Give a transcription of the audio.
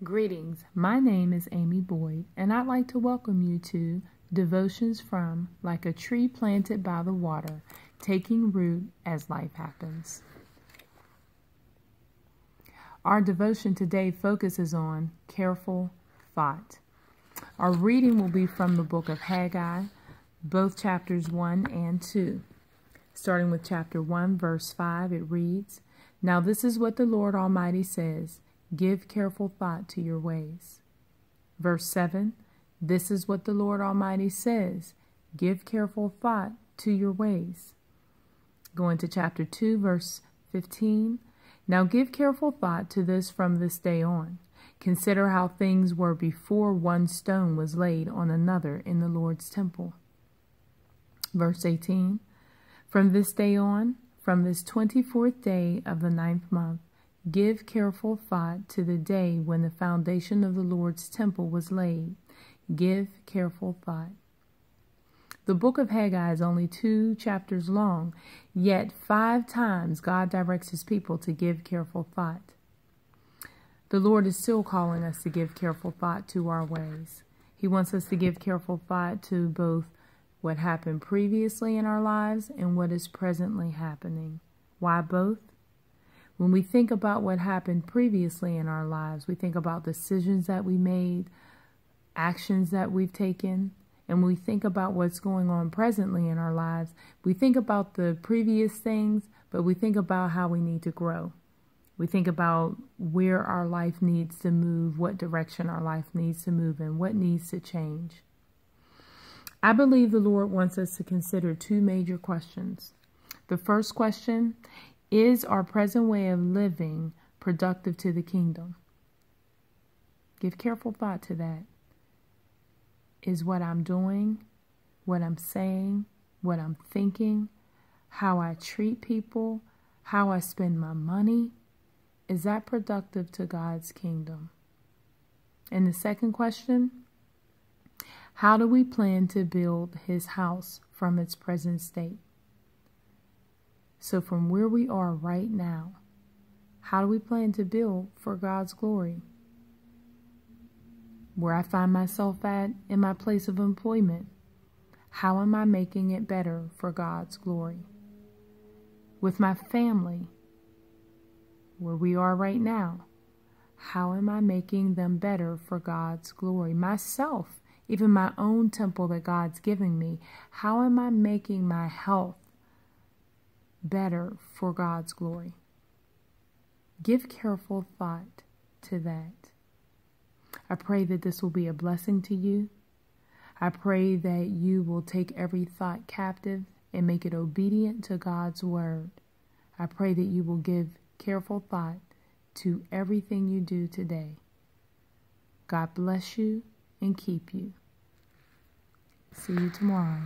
Greetings, my name is Amy Boyd, and I'd like to welcome you to Devotions from Like a Tree Planted by the Water, Taking Root as Life Happens. Our devotion today focuses on careful thought. Our reading will be from the book of Haggai, both chapters 1 and 2. Starting with chapter 1, verse 5, it reads, "Now this is what the Lord Almighty says, give careful thought to your ways." Verse 7, "This is what the Lord Almighty says, give careful thought to your ways." Going to chapter 2, verse 15, "Now give careful thought to this from this day on. Consider how things were before one stone was laid on another in the Lord's temple." Verse 18, "From this day on, from this 24th day of the 9th month, give careful thought to the day when the foundation of the Lord's temple was laid. Give careful thought." The book of Haggai is only 2 chapters long, yet 5 times God directs his people to give careful thought. The Lord is still calling us to give careful thought to our ways. He wants us to give careful thought to both what happened previously in our lives and what is presently happening. Why both? When we think about what happened previously in our lives, we think about decisions that we made, actions that we've taken, and when we think about what's going on presently in our lives, we think about the previous things, but we think about how we need to grow. We think about where our life needs to move, what direction our life needs to move in, what needs to change. I believe the Lord wants us to consider 2 major questions. The first question, is our present way of living productive to the kingdom? Give careful thought to that. Is what I'm doing, what I'm saying, what I'm thinking, how I treat people, how I spend my money, is that productive to God's kingdom? And the second question, how do we plan to build his house from its present state? So from where we are right now, how do we plan to build for God's glory? Where I find myself at in my place of employment, how am I making it better for God's glory? With my family, where we are right now, how am I making them better for God's glory? Myself, even my own temple that God's giving me, how am I making my health better for God's glory? Give careful thought to that. I pray that this will be a blessing to you. I pray that you will take every thought captive and make it obedient to God's word. I pray that you will give careful thought to everything you do today. God bless you and keep you. See you tomorrow.